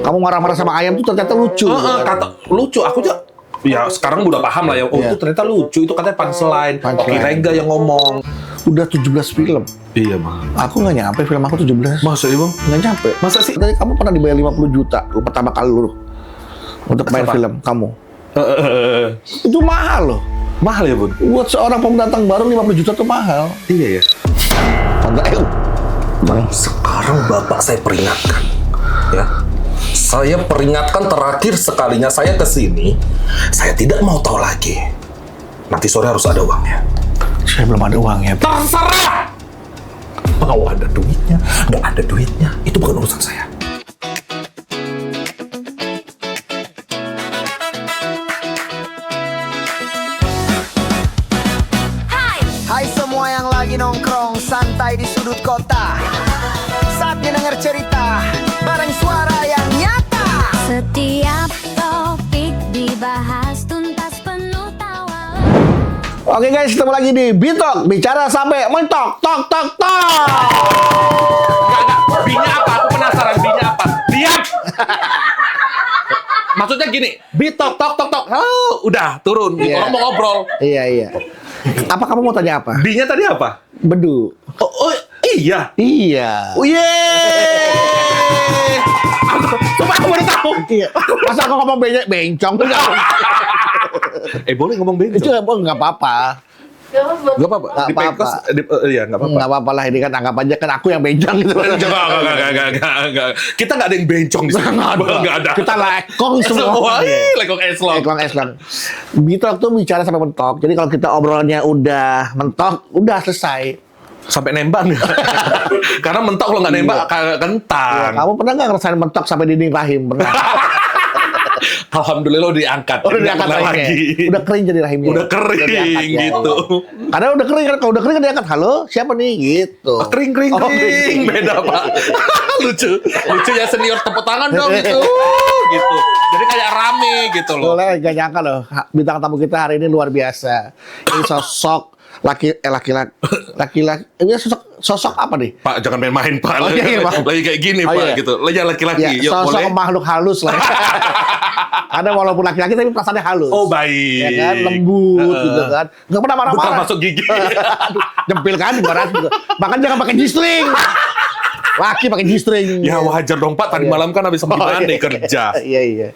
Kamu marah-marah sama ayam tuh ternyata lucu. Kata lucu, aku juga ya sekarang udah paham lah ya. Oh itu ternyata lucu, itu katanya punchline. Kirain enggak yang ngomong. Udah 17 film. Iya bang. Aku nggak nyampe film aku 17. Masa iya bang? Nggak nyampe. Masa sih? Tadi kamu pernah dibayar 50 juta lu pertama kali lu untuk main Kenapa? film kamu. Itu mahal loh. Mahal ya bun? Buat seorang pendatang baru 50 juta tuh mahal. Iya ya. Bang, Sekarang bapak saya peringatkan, ya. Saya peringatkan terakhir sekalinya saya ke sini, saya tidak mau tahu lagi. Nanti sore harus ada uangnya. saya belum ada uangnya. Terserah! Mau ada duitnya, nggak ada duitnya, itu bukan urusan saya. Hai semua yang lagi nongkrong santai di sudut kota, saatnya denger cerita bareng suara yang nyata. Setiap topik dibahas tuntas penuh tawa. Oke guys, ketemu lagi di Bitok, bicara sampai mentok, tok tok tok. Enggak. Binya apa? Aku penasaran binya apa? Diam! Maksudnya gini, bitok tok tok tok. Oh, udah turun. Iya. Orang mau ngobrol. Iya. Apa kamu mau tanya apa? Binya tadi apa? Bedu. Oh iya. Iya. Oh yeay. Coba aku baru tahu. Iya. Masa aku ngomong bencong? Boleh ngomong Itu bencong? nggak apa-apa. Gak apa-apa. Nggak Di apa-apa. Pekos, iya nggak apa-apa. Nggak apa-apa lah, ini kan anggap aja kan aku yang bencong gitu. Enggak. Kita nggak ada yang bencong di sini. Nggak ada. Kita lekong semua. Semua. Lekong eslong. Eslong. Bitok tuh bicara sampai mentok. Jadi kalau kita obrolannya udah mentok, udah selesai. Sampai nembak. Karena mentok kalau nggak nembak kentang. Kamu pernah nggak ngerasain mentok sampai dinding rahim? Pernah? Alhamdulillah lo diangkat. Udah diangkat Nggak rahimnya. lagi. Udah kering jadi rahimnya. Udah kering diangkat, ya. gitu. Karena udah kering kan, kalau udah kering kan diangkat. Halo, siapa nih? Gitu. Kering. Oh, kering. Beda pak. Lucu ya senior tepuk tangan dong itu. Gitu. Jadi kayak rame gitu loh. Boleh, gak nyangka loh. Bintang tamu kita hari ini luar biasa. Ini sosok laki-laki. Ini sosok apa nih? Pak jangan main-main pak. Oh, iya, Pak. Lagi kayak gini Oh, pak iya. gitu. Lagi laki-laki. Ya, Yuk, sosok boleh. makhluk halus lah. Karena walaupun laki-laki tapi perasaannya halus. Oh baik. Ya kan, lembut gitu kan. Nggak pernah Bukan marah-marah. masuk gigi. Aduh, jempil kan ibarat gitu. Bahkan jangan pakai G-string. Laki pakai G-string. Ya wajar dong pak. Tadi Iya. malam kan habis gimana deh kerja. Iya.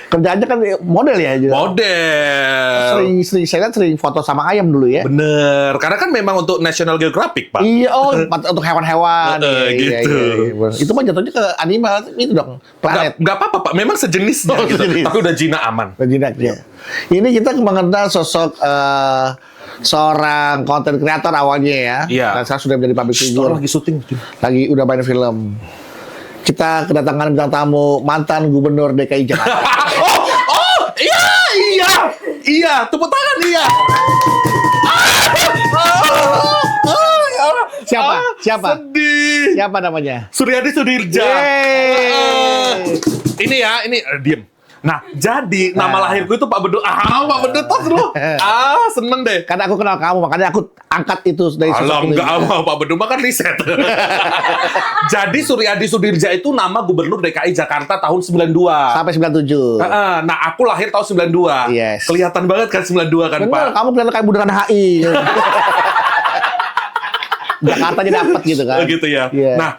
Kerjaannya kan model ya juga. Model. Saya kan sering foto sama ayam dulu ya. Bener. Karena kan memang untuk National Geographic pak. Iya, untuk hewan-hewan. Gitu. Iya. Itu mah jatuhnya ke animal itu dong, planet. Nggak apa-apa pak. Memang sejenisnya Oh, gitu. sejenis. Tapi udah jinak aman. Jinak. Ini kita mengenal sosok seorang konten kreator awalnya ya. Iya. Dan sekarang sudah menjadi public figure. Lagi syuting. Lagi udah main film. Kita kedatangan bintang tamu mantan gubernur DKI Jakarta. Iya. Tepuk tangan iya. Siapa? Sedih. Siapa namanya? Suryadi Sudirja. Yeay. Ini diem. Nah, jadi nama lahirku itu Pak Bedu. Pak Bedu tas lu. Seneng deh. Karena aku kenal kamu, makanya aku angkat itu dari sosok Alah, itu. enggak sama Pak Bedu mah kan riset. Jadi Suryadi Sudirja itu nama gubernur DKI Jakarta tahun 92. Sampai 97. Nah, aku lahir tahun 92. Yes. Kelihatan banget kan 92 kan, Pak. Bener, kamu kelihatan kayak bundaran HI. Jakartanya dapat gitu kan. Gitu ya. Iya. Nah,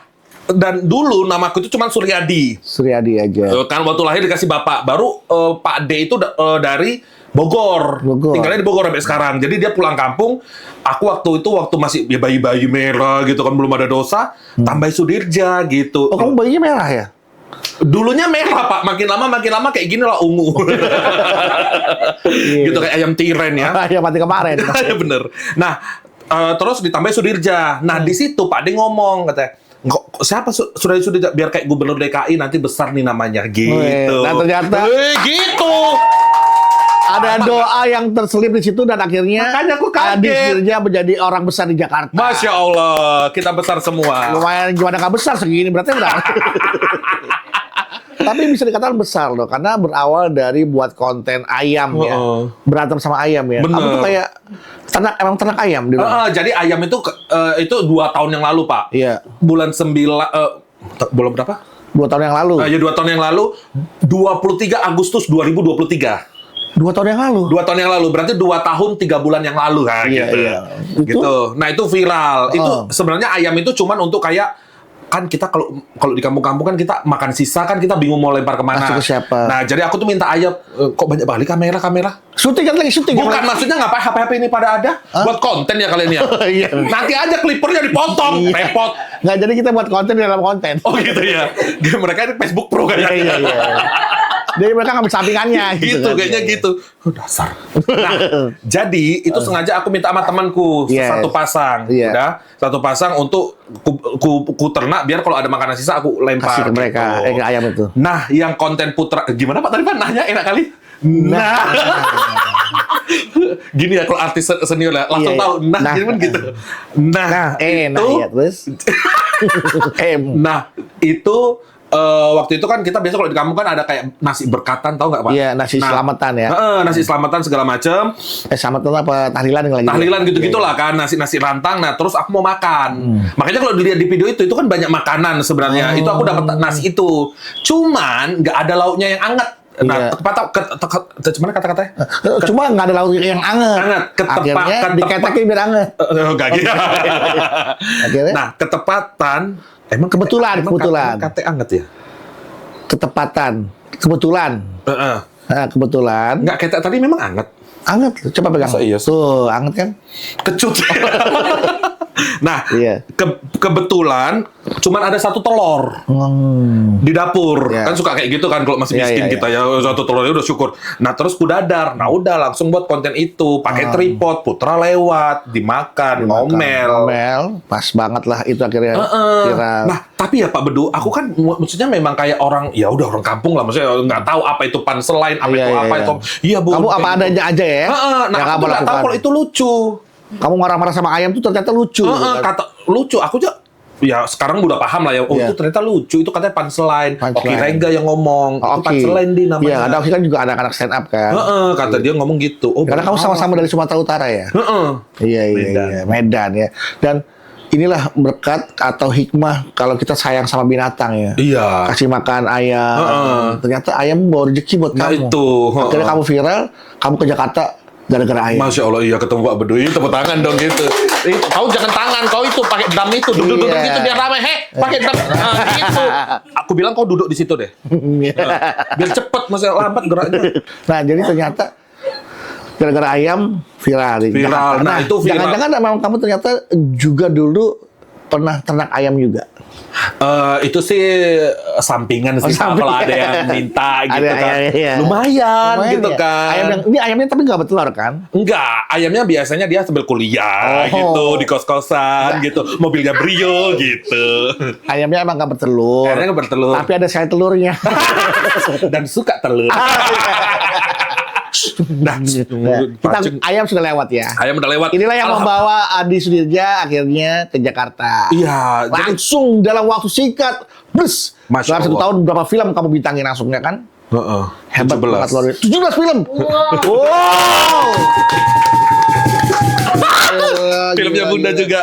dan dulu namaku itu cuma Suryadi. Suryadi aja. Kan waktu lahir dikasih bapak. Baru Pak D itu dari Bogor. Tinggalnya di Bogor sampai sekarang. Jadi dia pulang kampung. Aku waktu masih ya bayi-bayi merah gitu kan, belum ada dosa. Tambah Sudirja gitu. Oh, kamu bayinya merah ya? Dulunya merah Pak, makin lama kayak gini lah ungu. Gitu kayak ayam tiren ya. Ya mati kemarin. Ya bener. Nah, terus ditambah Sudirja. Nah, di situ Pak D ngomong katanya, siapa Sudirja biar kayak gubernur DKI nanti besar nih namanya gitu. Nah, ternyata gitu. ada doa yang terselip di situ dan akhirnya Makanya aku kaget. Adi Sudirja menjadi orang besar di Jakarta. Masya Allah, kita besar semua. Lumayan gimana nggak besar segini berarti udah. Tapi bisa dikatakan besar loh, karena berawal dari buat konten ayam ya, berantem sama ayam ya. Bener. Kamu tuh kayak emang ternak ayam di rumah. Jadi ayam itu 2 tahun yang lalu Pak. Iya. Bulan 9, bulan berapa? 2 tahun yang lalu. Ya 2 tahun yang lalu, 23 Agustus 2023. 2 tahun yang lalu. 2 tahun yang lalu, berarti 2 tahun 3 bulan yang lalu kan Iya, gitu. iya. Gitu. Nah, itu viral. Itu Oh. sebenarnya ayam itu cuman untuk kayak kan kita kalau di kampung-kampung kan kita makan sisa kan kita bingung mau lempar kemana. Kasih ke siapa? Nah, jadi aku tuh minta ayam, kok banyak balik kamera. Syuting kan lagi syuting. Bukan, maksudnya ngapain HP ini pada ada? Buat konten ya kalian ya? Iya. Nanti aja clippernya dipotong, Iya. repot. Nggak, jadi kita buat konten di dalam konten. Oh gitu ya? Mereka ini Facebook Pro kayaknya. Iya. Jadi mereka ngambil sampingannya Gitu, kan. kayaknya gitu. Oh, dasar. Nah, jadi itu sengaja aku minta sama temanku Yes. satu pasang, Iya. udah satu pasang untuk ku ternak biar kalau ada makanan sisa aku lempar Kasih ke mereka, gitu. ke ayam itu. Nah, yang konten putra gimana Pak tadi Pak nanya enak kali. Nah. Gini ya kalau artis senior ya langsung Iya, tahu. iya. Nah, Nah. gini kan gitu. Nah, Nah, itu iya terus. nah, itu waktu itu kan kita biasa kalau di kampung kan ada kayak nasi berkatan, tahu nggak Pak? Iya, nasi selamatan ya. Nasi selamatan segala macam, Sama tuh apa tahlilan yang lagi. tahlilan gitu-gitulah kan, nasi rantang. Nah, terus aku mau makan. Makanya kalau dilihat di video itu kan banyak makanan sebenarnya. Itu aku dapat nasi itu. Cuman nggak ada lauknya yang anget. Nah, Iya. gimana kata-katanya? Cuma nggak ada lauk yang anget. Akhirnya diketekin biar anget. Enggak gitu. Akhirnya Nah, ketepatan emang Kebetulan. kate anget ya? ketepatan. Kebetulan. Heeh. Nah, kebetulan. Enggak ketek tadi memang anget. Anget. Coba pegang. Masa iya sih? Tuh, anget kan? Kecut. Nah, Iya. kebetulan cuman ada 1 telur di dapur. Iya. Kan suka kayak gitu kan kalau masih Iya, miskin iya, kita ya 1 telurnya udah syukur. Nah, terus ku dadar. Nah, udah langsung buat konten itu, pakai tripod, Putra lewat, dimakan, ngomel. Pas banget lah itu akhirnya viral. Nah, tapi ya Pak Bedu, aku kan maksudnya memang kayak orang, ya udah orang kampung lah, maksudnya nggak tahu apa itu punchline, apa Iya, itu iya, apa iya. itu. Iya, Bu. Kamu apa kayak adanya aja ya? Heeh, nah, yang aku kamu tuh nggak tahu lakukan. kalau itu lucu. Kamu marah-marah sama ayam tuh ternyata lucu. Kata lucu, aku aja ya sekarang udah paham lah ya. Oh, Iya. itu ternyata lucu. Itu katanya punchline. Punchline. Oki Rengga yang ngomong. Itu Oke. punchline di namanya. Iya, ada Oki kan juga anak-anak stand up kan. Kata dia ngomong gitu. Oh, Karena kamu sama-sama dari Sumatera Utara ya? Iya, Medan. iya, Medan ya. Dan inilah berkat atau hikmah kalau kita sayang sama binatang ya. Iya. Kasih makan ayam. Ternyata ayam bawa rezeki buat Nah, kamu. itu. Akhirnya kamu viral, kamu ke Jakarta gara-gara ayam. Masya Allah, iya ketemu Pak Bedu. Ini tepuk tangan dong gitu. Kau jangan tangan, kau itu pakai drum itu. Duduk-duduk Iya. gitu biar ramai. Pakai drum. Nah, gitu. Aku bilang kau duduk di situ deh. Biar cepet, masih lambat geraknya. Nah, jadi ternyata gara-gara ayam viral. di Viral. Jakarta. Nah, itu viral. Jangan-jangan memang kamu ternyata juga dulu pernah ternak ayam juga. Itu sih sampingan sih Pak, kalau ada yang minta gitu Ada, kan. iya. Lumayan gitu ya. kan. Ini ayamnya tapi nggak bertelur kan? Enggak, ayamnya biasanya dia sambil kuliah Oh. gitu, di kos-kosan gitu, mobilnya Brio gitu. Ayamnya emang nggak bertelur. Ayamnya nggak bertelur. Tapi ada sel telurnya. Dan suka telur. Nah, Kita ayam sudah lewat ya. ayam udah lewat. Inilah yang Alhamdulillah. membawa Adi Sudirja akhirnya ke Jakarta. Iya, jadi Langsung dalam waktu singkat, bus. Masya Dalam 1 Allah. tahun berapa film kamu bintangin langsungnya kan? Hebat 17. banget luar biasa. 17 film. Wow. Filmnya Gila, Bunda gila. juga.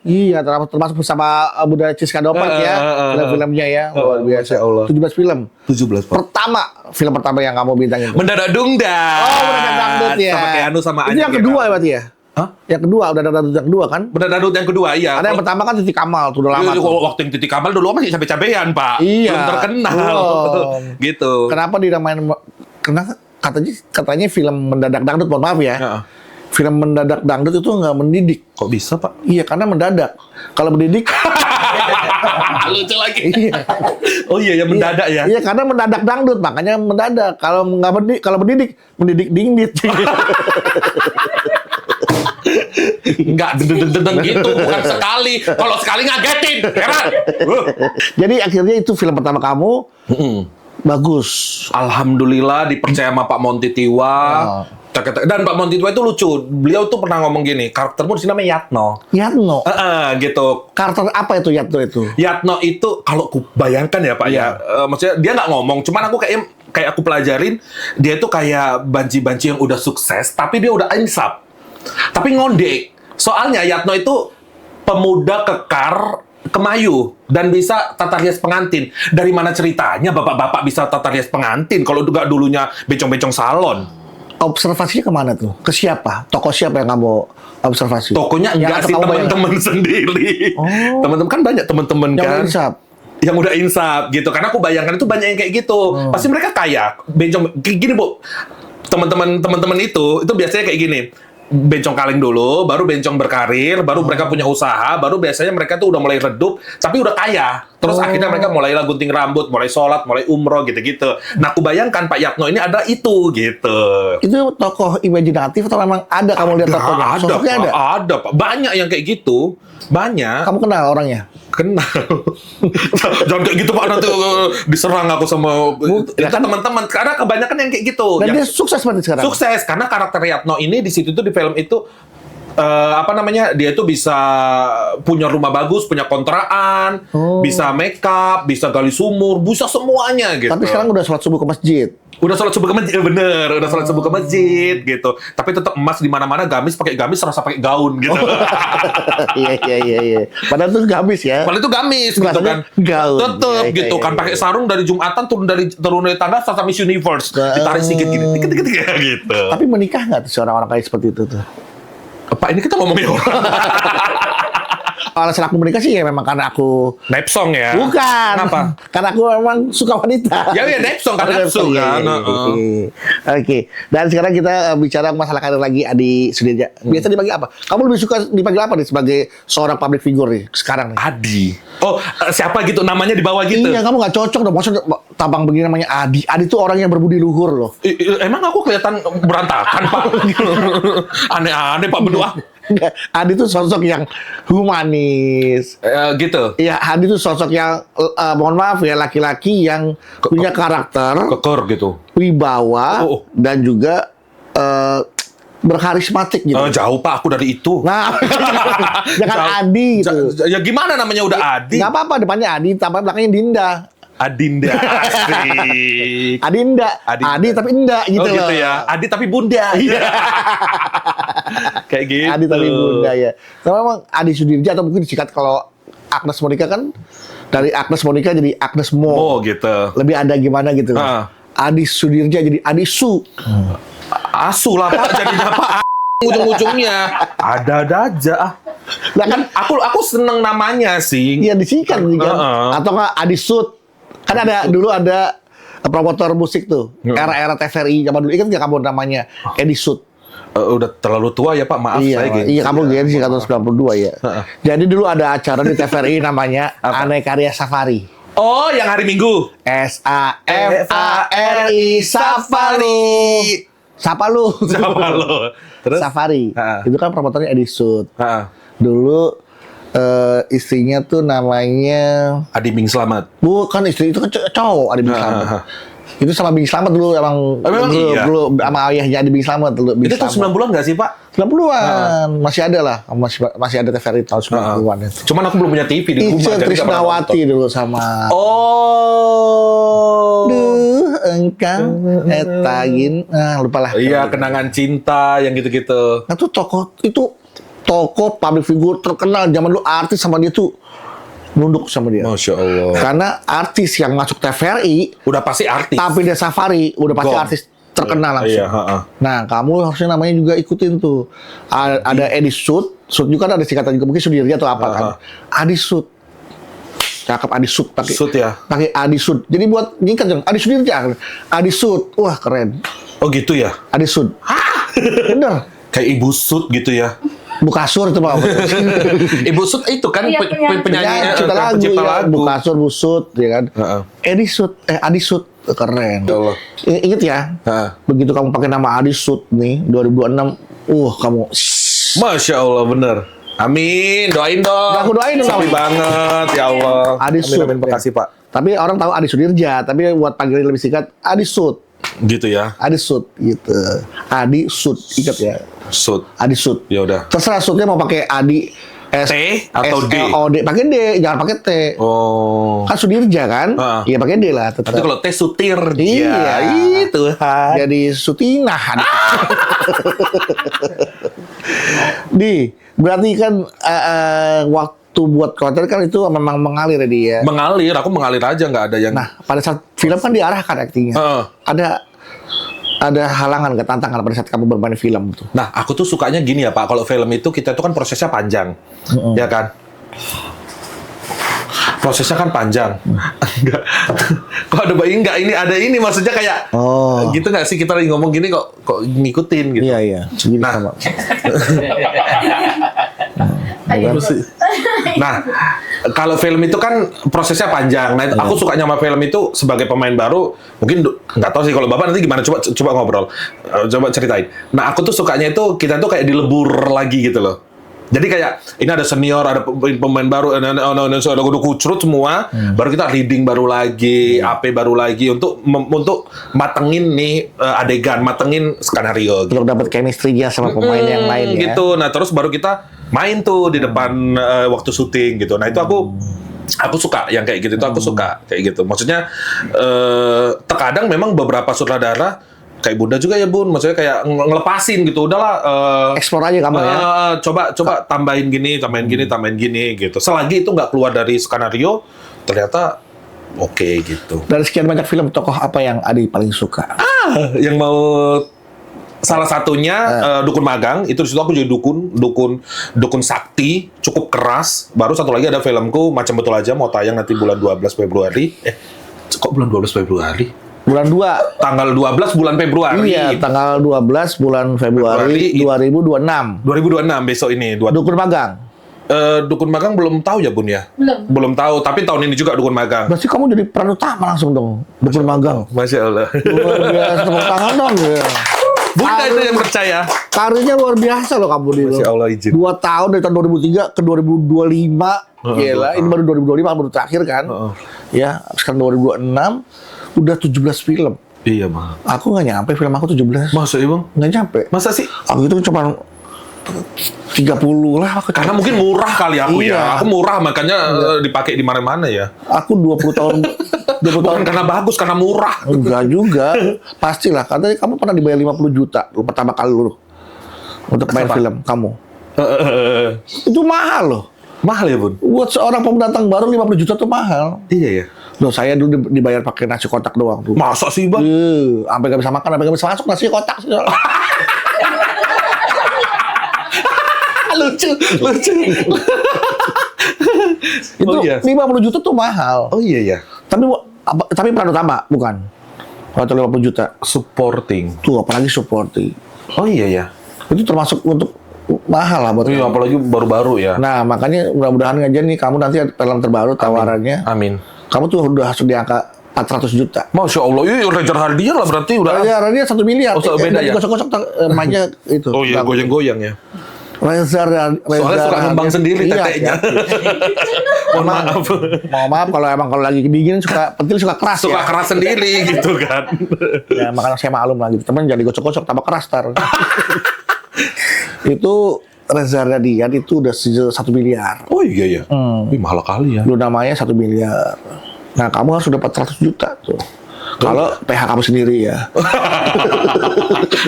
Iya, termasuk bersama Bunda Ciska Dopat ya, film-filmnya ya, luar biasa. Masya Allah. 17 film. 17 Pak. Film pertama yang kamu bintangin. Mendadak Dungdat. Oh, Mendadak Dangdut ya. Sama Keanu sama Itu Anya yang kedua ya berarti ya? Hah? Yang kedua, udah ada yang kedua kan? Mendadak Dangdut yang kedua, iya. Ada yang pertama kan Titik Kamal, tuh udah lama. Iya, tuh. waktu yang Titi Kamal dulu masih cabe-cabean, Pak. Iya. Belum terkenal. Belum. Gitu. Kenapa dinamain? Karena katanya film Mendadak Dangdut, mohon maaf ya. Heeh. Film Mendadak Dangdut itu nggak mendidik. Kok bisa, Pak? Iya, karena mendadak. Kalau mendidik, Lucu lagi. iya. Oh iya, yang mendadak ya. Iya, karena mendadak dangdut, makanya mendadak. Kalau nggak mendidik, mendidik dingdit. Enggak dedeng-dedeng gitu, bukan sekali. Kalau sekali ngagetin, heran. Jadi akhirnya itu film pertama kamu bagus. Alhamdulillah dipercaya sama Pak Monty Tiwa. Oh. Dan Pak Monty Tiwa itu lucu. Beliau tuh pernah ngomong gini, karaktermu di sini namanya Yatno. Yatno. Gitu. Karakter apa itu Yatno itu? Yatno itu kalau aku bayangkan ya Pak Iya. ya, maksudnya dia nggak ngomong, cuman aku kayak aku pelajarin dia tuh kayak banci-banci yang udah sukses, tapi dia udah insaf, tapi ngondek. Soalnya Yatno itu pemuda kekar, Kemayu dan bisa tata rias pengantin. Dari mana ceritanya bapak-bapak bisa tata rias pengantin kalau juga dulunya bencong-bencong salon? Observasinya kemana tuh? Ke siapa? Tokoh siapa yang kamu observasi? Tokonya enggak sih, kamu bayangkan? teman-teman sendiri. Oh. Teman-teman kan banyak teman-teman Yang kan. insaf. Yang udah insaf gitu. Karena aku bayangkan itu banyak yang kayak gitu. Pasti mereka kaya. Bencong gini, Bu. Teman-teman itu biasanya kayak gini. Bencong kaleng dulu, baru bencong berkarir, baru mereka punya usaha, baru biasanya mereka tuh udah mulai redup, tapi udah kaya. Terus akhirnya mereka mulailah gunting rambut, mulai sholat, mulai umroh gitu-gitu. Nah, aku bayangkan Pak Yatno ini ada itu gitu. Itu tokoh imajinatif atau memang ada kamu lihat tokohnya? Ada, Sosoknya Pak. ada? Ada, Pak. Banyak yang kayak gitu. Banyak. Kamu kenal orangnya? Kenal. Jangan kayak gitu Pak, nanti diserang aku sama ya kan? teman-teman. Karena kebanyakan yang kayak gitu. Dan Yang dia sukses berarti sekarang? sukses karena karakter Yatno ini di situ tuh di film itu apa namanya, dia itu bisa punya rumah bagus, punya kontrakan, bisa make up, bisa gali sumur, bisa semuanya gitu. Tapi sekarang udah sholat subuh ke masjid. Udah sholat subuh ke masjid, bener, udah sholat subuh ke masjid gitu. Tapi tetap emas di mana-mana, gamis pakai gamis, serasa pakai gaun gitu. Iya. Padahal tuh gamis ya. Padahal itu gamis gitu Rasanya kan. gaun. Tetep Iya, gitu iya, kan, iya. pakai sarung dari Jumatan turun dari tangga serasa Miss Universe, ditarik sedikit gini, dikit gitu. Tapi menikah nggak tuh seorang orang kayak seperti itu tuh? Pak, ini kita ngomongin orang. Alasan aku menikah sih ya memang karena aku Nepsong ya? bukan. Kenapa? Karena aku memang suka wanita. Ya, Nepsong kan, Oh, Nepsong iya, kan. iya, iya. Oke. Dan sekarang kita bicara masalah karir lagi Adi Sudirja. Biasa dipanggil apa? Kamu lebih suka dipanggil apa nih sebagai seorang public figure nih sekarang nih? Adi. Oh, siapa gitu namanya di bawah gitu? Iya, kamu nggak cocok dong. Maksudnya tabang begini namanya Adi. Adi itu orang yang berbudi luhur loh. Emang aku kelihatan berantakan, Pak? Aneh-aneh, Pak Berdua. Adi itu sosok yang humanis. Gitu. Iya, Adi itu sosok yang mohon maaf ya, laki-laki yang punya karakter, Kekor gitu. wibawa, Oh. dan juga berkarismatik gitu. Jauh, Pak, aku dari itu. Nah, jangan Jauh. Adi gitu. Ya gimana namanya udah Adi? Nggak apa-apa, depannya Adi, tapi belakangnya Dinda. Adinda. Asik. Adinda. Adinda. Adi tapi Inda gitu Oh loh. gitu ya. Adi tapi bunda. Iya. Kayak gitu. Adi tapi Bunda ya. Karena memang Adi Sudirja atau mungkin disingkat kalau Agnes Monica kan dari Agnes Monica jadi Agnes Mo. Oh gitu. Lebih ada gimana gitu. Adi Sudirja jadi Adi Su. Asu lah Pak, jadinya Pak. Ujung-ujungnya ada aja. Lah kan Aku seneng namanya sih. iya disingkat kan. Atau nggak Adi Sud. Kan ada dulu ada promotor musik tuh. Era-era TVRI zaman dulu. Ingat nggak kamu namanya? Edi Sud. Udah terlalu tua ya Pak, maaf Iya, saya gitu. iya kamu gitu sih tahun 92 ya. Jadi dulu ada acara di TVRI namanya Apa? Aneh Karya Safari. Oh, yang hari Minggu. SAFARI Safari. Sapa lu. Siapa lo? Terus? Safari. Ha. Itu kan promotornya Edi Sud. Ha. Dulu istrinya tuh namanya Adi Bing Slamet. bukan istri itu kan cowok Adi Bing Slamet. Itu sama Bing Slamet dulu emang memang dulu, iya? dulu sama ayahnya Adi Bing Slamet dulu. Bing Itu tahun Slamet. 90-an nggak sih Pak? 90-an. Masih ada lah. Masih ada TVRI tahun 90-an itu. Cuman aku belum punya TV di rumah. Ica jadi nggak pernah Trisnawati nonton. dulu sama Oh. Duh, engkau etagin. Lupa lah. Iya, kenangan cinta yang gitu-gitu. Nah, tokoh public figure terkenal zaman dulu, artis sama dia tuh nunduk sama dia. Masya Allah. Karena artis yang masuk TVRI Udah pasti artis. tapi dia Safari udah pasti Gong. artis terkenal langsung. Iya, ha-ha. Nah, kamu harusnya namanya juga ikutin tuh. Ada Edi Sud juga kan ada singkatan juga mungkin Sudirja atau apa kan. Adi Sud. Cakep Adi Sud pakai. Sud ya? Pakai Adi Sud. Jadi buat nyingkat dong. Adi Sudirja. Adi Sud. Wah, keren. Oh gitu ya? Adi Sud. Bener. Kayak Ibu Sud gitu ya? Bukasur itu Pak. Ibu Sud itu kan Iya, penyanyi, Pencipta lagu, pencipta ya. lagu. Bukasur, Busut, ya kan. Edi Sud, Adi Sud, keren. Ya Allah. Ingat ya, begitu kamu pakai nama Adi Sud nih, 2026, kamu. Masya Allah, bener. Amin, doain dong. Aku doain dong. Sepi banget, ya Allah. Adi Sud. Amin, makasih Pak. Tapi orang tahu Adi Sudirja, tapi buat panggilan lebih singkat, Adi Sud. Gitu ya, Adi Sud, gitu. Adi Sud, ingat ya. Sud. Adi Sud. Ya udah. Terserah Sudnya mau pakai Adi T atau D? SLOD, pakai D, jangan pakai T. Oh. Kan Sudirja kan? Iya pakai D lah tetap. Tapi kalau T Sutir, Iya. itu Jadi Sutinah. Di, berarti kan waktu buat konten kan itu memang mengalir ya dia. Mengalir, aku mengalir aja, nggak ada yang. Nah, pada saat film kan diarahkan aktingnya. Heeh. Ada halangan, ke tantangan pada saat kamu bermain film tuh. Nah, aku tuh sukanya gini ya Pak, kalau film itu kita tuh kan prosesnya panjang, ya kan? Prosesnya kan panjang. Enggak. Kok ada bayi enggak? Ini ada ini maksudnya kayak gitu nggak sih kita lagi ngomong gini kok ngikutin gitu. Iya. Segini Nah. sama. Nah, kalau film itu kan prosesnya panjang. Nah, aku sukanya sama film itu sebagai pemain baru, mungkin nggak tahu sih kalau Bapak nanti gimana, coba ngobrol. Coba ceritain. Nah, aku tuh sukanya itu kita tuh kayak dilebur lagi gitu loh. Jadi kayak ini ada senior, ada pemain baru, ada udah kucrut semua, baru kita reading baru lagi, AP baru lagi untuk matengin nih adegan, matengin skenario. Untuk dapat chemistry-nya sama pemain yang lain ya. Gitu. Nah, terus baru kita main tuh di depan waktu syuting gitu. Nah, itu aku suka yang kayak gitu, itu aku suka kayak gitu. Maksudnya terkadang memang beberapa sutradara kayak Bunda juga ya Bun, maksudnya kayak ngelepasin gitu, udahlah Explore aja kamu ya. coba tambahin gini gitu. Selagi itu nggak keluar dari skenario, ternyata oke gitu. Dari sekian banyak film, tokoh apa yang Adi paling suka? Yang mau salah satunya Dukun Magang, itu di situ aku jadi dukun sakti, cukup keras. Baru satu lagi ada filmku Macam Betul Aja, mau tayang nanti bulan 12 Februari. Kok bulan 12 Februari? Bulan 2. Tanggal 12 bulan Februari. Iya, tanggal 12 bulan Februari 2026. 2026 besok ini. Dukun Magang. Dukun Magang belum tahu ya Bun ya? Belum tahu, tapi tahun ini juga Dukun Magang. Berarti kamu jadi peran utama langsung dong. Dukun Magang. Masya Allah. Luar biasa, tepuk tangan dong. Ya. Bunda itu yang percaya. Karirnya luar biasa loh kamu di Masya Allah izin. 2 tahun dari tahun 2003 ke 2025. Gila, ini baru 2025 baru terakhir kan. Ya, sekarang 2026 udah 17 film. Iya Bang. Aku nggak nyampe film aku 17. Masa ya Bang? Nggak nyampe. Masa sih? Aku itu cuma 30 lah. Karena mungkin murah kali aku Iya. ya. Aku murah makanya dipakai di mana-mana ya. Aku 20 tahun. 20 tahun Bukan karena bagus, karena murah. enggak juga. Pastilah. Katanya kamu pernah dibayar 50 juta lu pertama kali lu untuk main Kenapa? film kamu. Itu mahal loh. Mahal ya Bun? Buat seorang pendatang baru 50 juta tuh mahal. Iya ya. Loh, saya dulu dibayar pakai nasi kotak doang tuh. Masa sih Bang? Sampai gak bisa makan, sampai gak bisa masuk nasi kotak sih. lucu. Itu Oh, iya. 50 juta tuh mahal. Oh iya ya. Tapi peran utama bukan. Waktu 50 juta. Supporting. Tuh apalagi supporting. Oh iya ya. Itu termasuk untuk mahal lah buat Iya, kamu. apalagi baru-baru ya. Nah, makanya mudah-mudahan aja nih kamu nanti ada film terbaru tawarannya. Amin. Kamu tuh udah masuk di angka 400 juta. Masya Allah, iya Rajar Hardian lah berarti udah. Ya, dia 1 miliar. Oh, beda ya? Gosok-gosok mainnya itu. Oh iya, Bagus. goyang-goyang ya. Reza Soalnya suka ngembang sendiri iya, teteknya. Mohon maaf. Mohon maaf kalau lagi kedingin pentil suka keras Suka ya. keras sendiri gitu kan. Ya makanya saya maklum lah gitu. Temen jadi gosok-gosok tambah keras tar. Itu Reza Radian itu udah 1 miliar. Oh iya ya. Wih, mahal kali ya. Lu namanya 1 miliar. Nah, kamu harus dapat 100 juta tuh. Kalau PH kamu sendiri ya.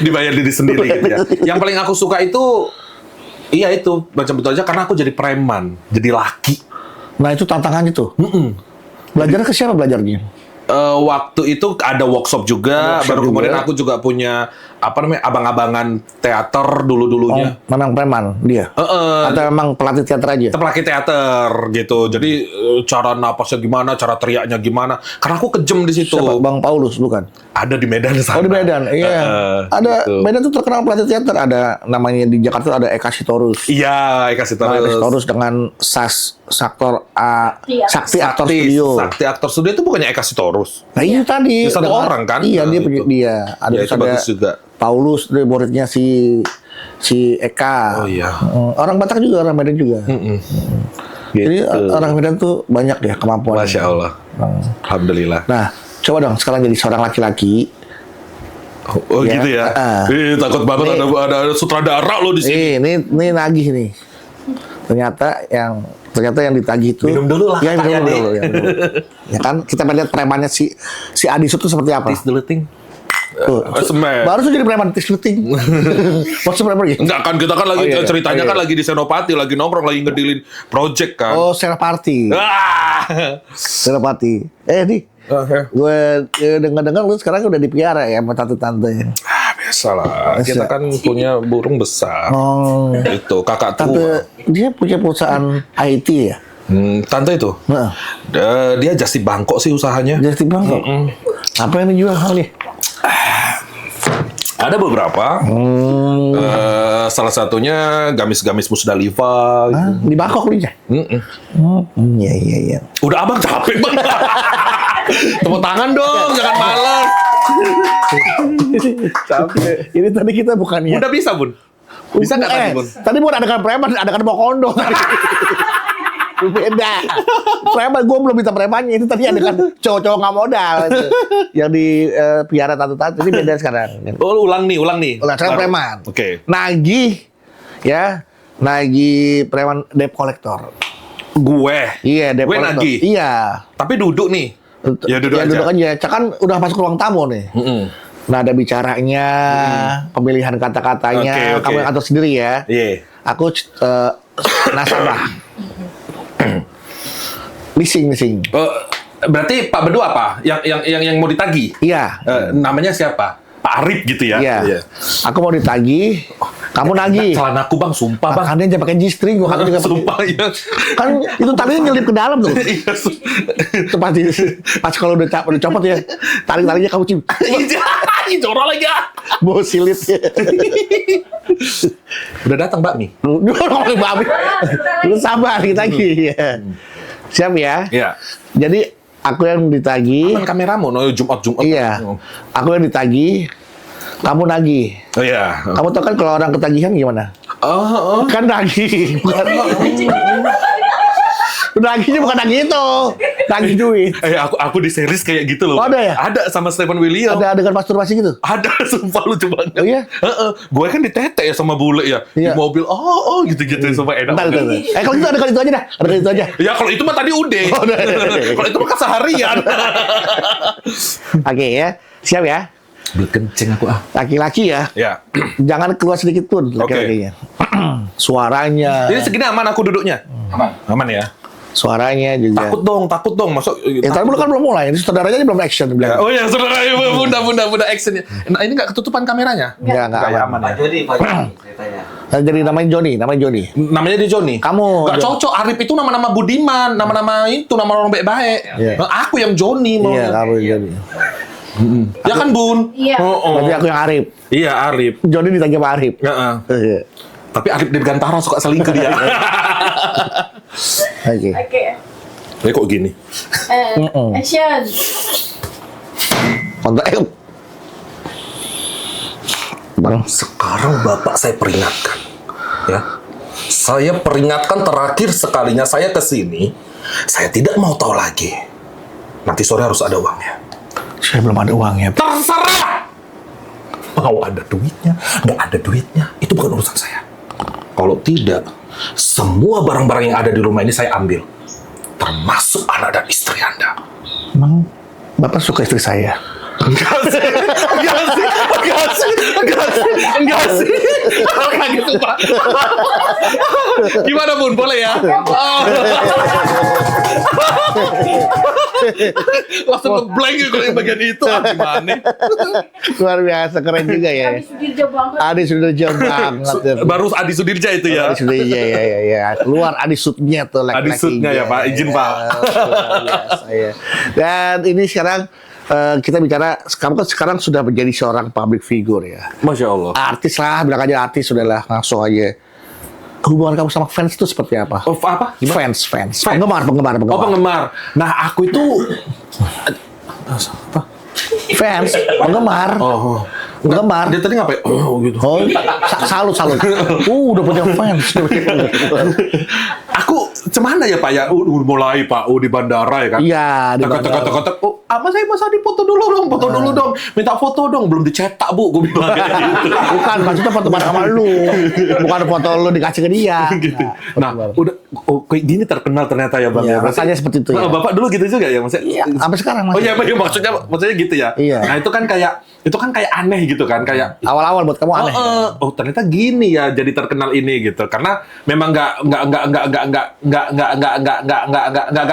Dibayar diri sendiri gitu ya. Yang paling aku suka itu iya itu, Macam Betul Aja karena aku jadi preman, jadi laki. Nah, itu tantangannya tuh. Belajar ke siapa belajarnya? Waktu itu ada workshop juga, Ada workshop baru juga. kemudian aku juga punya abang-abangan teater dulu-dulunya. Memang preman dia. Atau memang pelatih teater aja? Pelatih teater gitu. Jadi cara napasnya gimana, cara teriaknya gimana. Karena aku kejem di situ. Siapa? Bang Paulus bukan? Ada di Medan sana. Oh di Medan, iya. Ada gitu. Medan tuh terkenal pelatih teater. Ada namanya di Jakarta ada Eka Sitorus. Iya, kasih Nah, Eka terus. Sitorus dengan Saktor Sakti Aktor Studio. Sakti Aktor Studio itu bukannya Eka Sitorus. Nah ini tadi Satu dengan- orang kan? Iya, Nah, dia punya itu. dia. Ada Ya, terus itu ada bagus juga. Paulus, dia muridnya si Eka. Oh iya. Orang Batak juga, orang Medan juga. Jadi orang Medan tuh banyak ya kemampuan. Masya Allah. Alhamdulillah. Nah, coba dong sekarang jadi seorang laki-laki. Oh Ya, gitu ya. Takut banget Nih. ada sutradara lo di sini. Ini nagih nih. Ternyata yang ditagih itu. Minum dulu lah, Ya, Kak, minum ya, dulu. Dek. Ya, minum dulu. Ya kan kita lihat premannya si Adi Sud itu seperti apa. Tis dulu ting. Tuh, Smash. baru tuh jadi preman syuting. Maksud preman gitu. Enggak kan, kita kan lagi Oh, iya. ceritanya Oh, iya. kan lagi di Senopati, lagi nongkrong, lagi ngedilin project kan. Oh, Senopati. Ah. Senopati. Nih, Oke. gue dengar-dengar lu sekarang udah dipiara ya sama tante-tante. Biasalah, kita kan punya burung besar. Oh, Itu kakak tua. tante dia punya perusahaan IT ya? Tante itu. Nah, Dia just di Bangkok sih usahanya. jadi di Bangkok. Apa yang dijual kali? Ada beberapa. Salah satunya gamis-gamis Musdalifah. Hah? Di Bangkok lu ya? Iya. Udah abang capek bang. Tepuk tangan dong, jangan malas. Capek. Ini tadi kita bukannya. Udah bisa bun. Bisa nggak tadi bun? Tadi mau adakan preman, adakan bawa kondo. Beda. Preman, gue belum minta premannya. Itu tadi adakan cowok-cowok nggak modal. Itu. Yang di piara tante-tante. Ini beda sekarang. Oh, ulang nih. Ulang, sekarang Baru. preman. Oke. Nagih. Ya. Nagih preman debt collector. Gue. Iya, debt Gue collector. nagih. Iya. Tapi duduk nih. Ya duduk aja. Duduk aja. Kan udah masuk ruang tamu nih. Nah, ada bicaranya, pemilihan kata-katanya. Oke. Kamu yang atur sendiri ya. Iya. Aku nasabah. Leasing. Berarti Pak Bedu apa? Yang mau ditagih? Iya. Namanya siapa? Pak Arif gitu ya? Iya. Aku mau ditagih, kamu nagih. Celanaku bang, sumpah bang. Makanya jangan pakai G-string, gua kata juga pakai. Sumpah ya. Kan itu talinya nyelip ke dalam tuh. Iya, Itu pas kalau udah copot ya, tarik-tariknya kamu cium. Ih, jorok lagi ah. Bawa silit ya. Udah datang Mbak Mi. Lu ngomong babi. Lu sabar kita lagi ya. Siap ya? Iya. Jadi aku yang ditagih. Aman kameramu, no Jumat. Iya. Aku yang ditagih, kamu nagih. Oh iya. Kamu tahu kan kalau orang ketagihan gimana? Oh. Kan nagih. Bukan. Nagihnya bukan nagih itu. Nagih duit. Aku di series kayak gitu loh. Oh, ada ya? Ada sama Stephen William. Ada adegan masturbasi gitu? Ada, sumpah lucu banget. Oh iya? Gue kan ditete ya sama bule ya. Iya. Di mobil, gitu-gitu. Sumpah enak. Bentar. Kalau gitu adegan itu aja dah. Adegan itu aja. Ya kalau itu mah tadi udah. Oh, udah. Kalau itu mah keseharian. Oke ya. Siap ya? Belut kencing aku ah. Laki-laki ya. Ya. Jangan keluar sedikit pun laki-lakinya. Suaranya. Jadi segini aman aku duduknya? Aman ya? Suaranya juga. Takut dong. Masuk. Ya tadi kan belum mulai. Ini saudaranya aja belum action. Bilang. Oh ya, saudara, bunda actionnya. Nah, ini nggak ketutupan kameranya? Enggak aman aman. ya. Jody ceritanya. Jadi namanya Joni. Namanya dia Joni. Kamu, Nggak Joni. cocok. Arif itu nama-nama Budiman, nama-nama itu nama orang baik-baik. Iya. Nah, aku yang Joni mau. Iya, kamu Joni. Ya kan Bun? Iya. Oh. Berarti aku yang Arif. Iya Arif. Joni ditanya sama Arif. Heeh. Iya. Tapi Arif di Gantara suka selingkuh dia. Oke. Oke. Kok gini? Action. Kontak. Bang. Sekarang Bapak saya peringatkan. Ya. Saya peringatkan terakhir sekalinya saya ke sini, saya tidak mau tahu lagi. Nanti sore harus ada uangnya. Saya belum ada uangnya. Terserah! Mau ada duitnya, nggak ada duitnya, itu bukan urusan saya. Kalau tidak, semua barang-barang yang ada di rumah ini saya ambil. Termasuk anak dan istri Anda. Emang Bapak suka istri saya? Enggak sih. Kayak gitu, Pak. Gimana, Bun? Boleh ya? Oh. Langsung nge-blank gitu di bagian itu. Gimana? Luar biasa, keren juga ya. Habis Sudirja banget. Adi sudah jauh banget. Baru Adi Sudirja itu ya? Adi sudah, ya. Keluar Adi Sudnya tuh laki-laki. Adi Sudnya ya, Pak. Izin, Pak. Luar biasa ya. Dan ini sekarang kita bicara, kamu kan sekarang sudah menjadi seorang public figure ya. Masya Allah. Artis lah, bilang aja artis, sudahlah, langsung aja. Hubungan kamu sama fans itu seperti apa? Oh, apa? Gimana? Fans. Penggemar. Oh, penggemar. Nah, aku itu... Apa? Fans, penggemar. Oh. Penggemar. Dia tadi ngapain? Oh, gitu. Oh, salut. Udah punya fans. Aku Cemana ya Pak ya? Mulai Pak, di bandara ya kan? Iya, di bandara. Tek-tek-tek, Mas saya masa dipoto dulu dong, minta foto dong, belum dicetak Bu, gue bilang kayak gitu. Bukan, maksudnya foto bareng sama lu. Bukan foto lu dikasih ke dia. Gitu. Nah, udah kayak gini terkenal ternyata ya Bang. Iya, ya. rasanya seperti itu ya. Bapak dulu gitu juga ya maksudnya? Iya, sampai sekarang Oh masih. iya, maksudnya gitu ya. Iya. Nah, itu kan kayak aneh gitu kan, kayak Awal-awal buat kamu aneh. oh ternyata gini ya jadi terkenal ini gitu. Karena memang nggak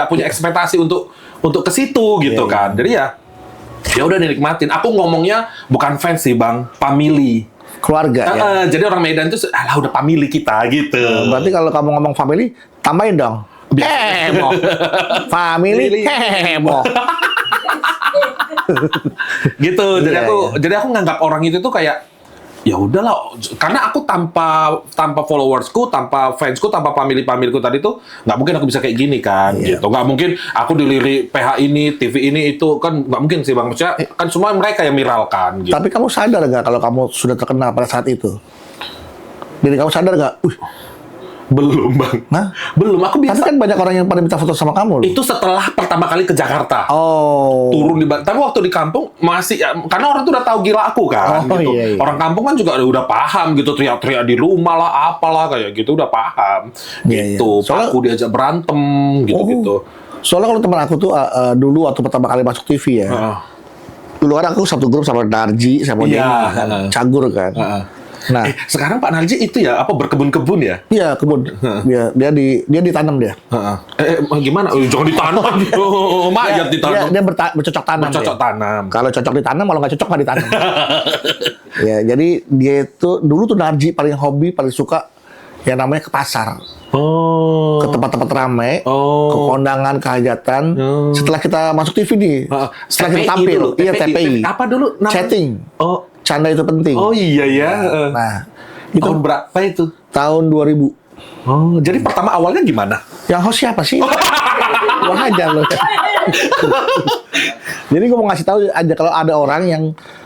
punya ekspektasi untuk ke situ gitu Iya, kan. Jadi ya udah dinikmatin. Aku ngomongnya bukan fans sih Bang, family. Keluarga ya. Jadi orang Medan itu alah udah family kita gitu. Berarti kalau kamu ngomong family, tambahin dong. Heboh. Family heboh. Gitu. Iya, Jadi aku nganggap orang itu tuh kayak ya udahlah, karena aku tanpa followersku, tanpa fansku, tanpa family-familku tadi tuh nggak mungkin aku bisa kayak gini kan, Iya. gitu. Nggak mungkin aku dilirik PH ini, TV ini itu kan nggak mungkin sih Bang. Maksudnya kan semua mereka yang viralkan gitu. Tapi kamu sadar nggak kalau kamu sudah terkenal pada saat itu? Jadi kamu sadar nggak? Belum Bang. Nah, Belum. Aku tapi biasa. kan banyak orang yang pada minta foto sama kamu loh. Itu setelah pertama kali ke Jakarta. Oh. Turun di tapi waktu di kampung masih ya, karena orang tuh udah tahu gila aku kan Oh, gitu. iya. Orang kampung kan juga udah paham gitu, teriak-teriak di rumah lah apalah kayak gitu udah paham. Iya, Gitu. iya. Soalnya- Aku diajak berantem gitu-gitu. Soalnya kalau teman aku tuh dulu waktu pertama kali masuk TV ya. Heeh. Dulu kan aku satu grup sama Narji, sama Iya, Denny kan, heeh. Cagur kan. Heeh. Nah, Sekarang Pak Narji itu ya apa berkebun-kebun ya? iya kebun. Dia ditanam dia. Heeh. Gimana? Jangan ditanam. Mayat ditanam. Dia bercocok tanam. Bercocok dia. tanam. Kalau cocok ditanam, kalau nggak cocok nggak ditanam. Ya, jadi dia itu dulu tuh Narji paling hobi, paling suka yang namanya ke pasar, Oh. ke tempat-tempat ramai, Oh. ke kondangan, ke hajatan. Setelah kita masuk TV nih, setelah kita TPI tampil, dulu, iya TPI. Apa dulu namanya? Chatting, Oh. canda itu penting. Oh iya ya. Nah, itu Tahun berapa itu? tahun 2000. Oh, jadi pertama awalnya gimana? Yang host siapa sih? Gua hajar loh. Jadi gue mau ngasih tahu aja kalau ada orang yang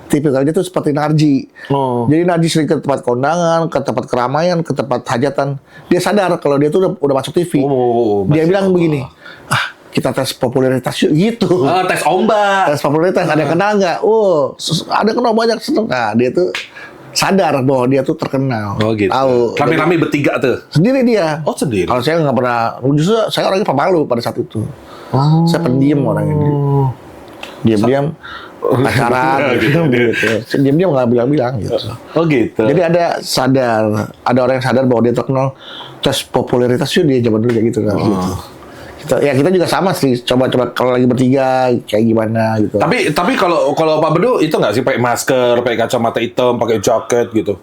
tipikalnya tuh seperti Narji. Oh. Jadi Narji sering ke tempat kondangan, ke tempat keramaian, ke tempat hajatan. Dia sadar kalau dia tuh udah masuk TV. Oh, Dia Masya bilang Allah. begini, kita tes popularitas yuk gitu. Tes ombak. Tes popularitas, ada yang kenal nggak? Oh, ada yang kenal banyak. Nah, dia tuh sadar bahwa dia tuh terkenal. Oh gitu. Tahu. Rame-rame bertiga tuh. Sendiri dia. Oh sendiri. Kalau saya nggak pernah, justru saya orangnya pemalu pada saat itu. Saya pendiam orang ini. Diam-diam pacaran gitu. Diam-diam nggak bilang-bilang gitu. Oh gitu. Jadi ada orang yang sadar bahwa dia terkenal, tes popularitas yuk dia zaman dulu kayak gitu kan. Gitu. Kita juga sama sih, coba-coba kalau lagi bertiga kayak gimana gitu. Tapi kalau Pak Bedu itu nggak sih pakai masker, pakai kacamata hitam, pakai jaket gitu.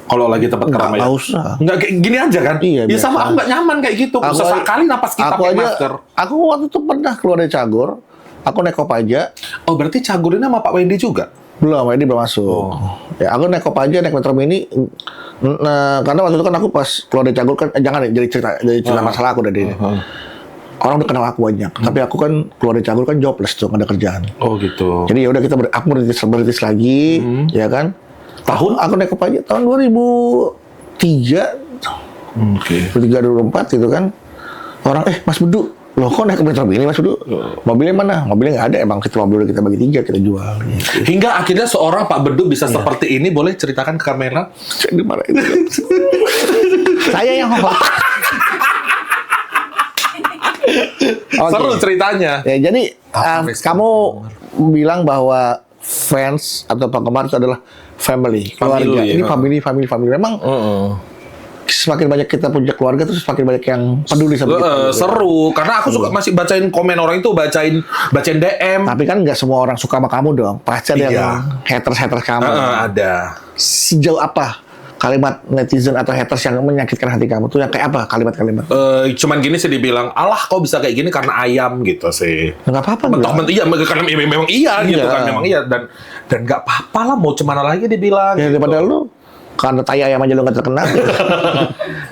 Kalau lagi tempat keramaian. Nggak usah. Nggak kayak gini aja kan? Iya, Ya sama biasa. aku nggak nyaman kayak gitu. Sesekali napas kita aku pakai aja, masker. Aku waktu itu pernah keluar dari Cagur, aku naik Kopaja, Oh berarti Cagur ini sama Pak Wendy juga? belum, ini belum masuk. Oh. Ya aku naik Kopaja, naik Metro Mini. Nah, karena waktu itu kan aku pas keluar dari Cagur kan, jangan deh, jadi cerita masalah aku dari ini. Orang udah kenal aku banyak, tapi aku kan keluar dari Cagur kan jobless tuh, nggak ada kerjaan. Oh gitu. Jadi ya udah aku berintis lagi, ya kan. Tahun? Aku naik Kopaja tahun 2003, Oke. 2003 2004 gitu kan. Orang Mas Bedu, loh kok naik ke Metro Mini Mas Bedu? Mobilnya mana? Mobilnya nggak ada, emang kita mobil kita bagi 3 kita jual. Gitu. Hingga akhirnya seorang Pak Bedu bisa seperti ini, boleh ceritakan ke kamera? Jadi marah itu. Saya yang host. Oke. Seru ceritanya. Ya, jadi Sampai kamu bilang bahwa fans atau penggemar itu adalah family, keluarga. Family, Ini ya. family. Memang semakin banyak kita punya keluarga terus semakin banyak yang peduli sama kita. Seru karena aku suka masih bacain komen orang itu, bacain DM. Tapi kan nggak semua orang suka sama kamu dong. Pasti ada Iya. yang haters kamu. Ada. Sejauh apa kalimat netizen atau haters yang menyakitkan hati kamu tuh yang kayak apa kalimat-kalimat? Cuman gini sih dibilang, alah kok bisa kayak gini karena ayam gitu sih. Nggak apa-apa. Mentok-mentok iya, karena memang iya gitu Iya. kan, memang iya dan nggak apa-apa lah mau cemana lagi dibilang. Ya gitu. daripada lu karena tai ayam aja lu nggak terkenal.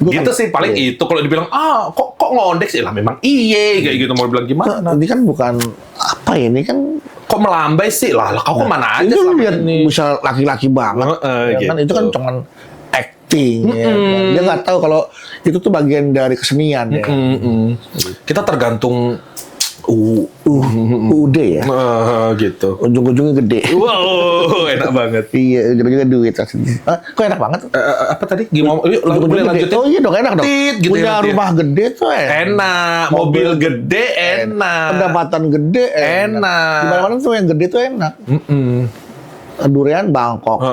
Gitu sih paling itu kalau dibilang kok ngondek sih lah memang iye kayak gitu mau bilang gimana. Ini kan bukan apa ya, ini kan Kok melambai sih lah kau kemana aja itu selama lihat ini. misal laki-laki banget. Heeh, Ya kan gitu. itu kan cuman acting. Ya. Dia nggak tahu kalau itu tuh bagian dari kesenian. Ya. Kita tergantung UD ya. gitu. Ujung-ujungnya gede. Wow, enak banget. Iya, ujung-ujungnya duit. Kok enak banget? Apa tadi? Gimana? Yuk, boleh Ujung-ujungnya gede. lanjutin. Oh iya dong, enak dong. Tit, gitu Punya enak, rumah gede tuh Enak, mobil gede enak. Pendapatan gede Enak. Di mana-mana tuh yang gede tuh enak. Durian Bangkok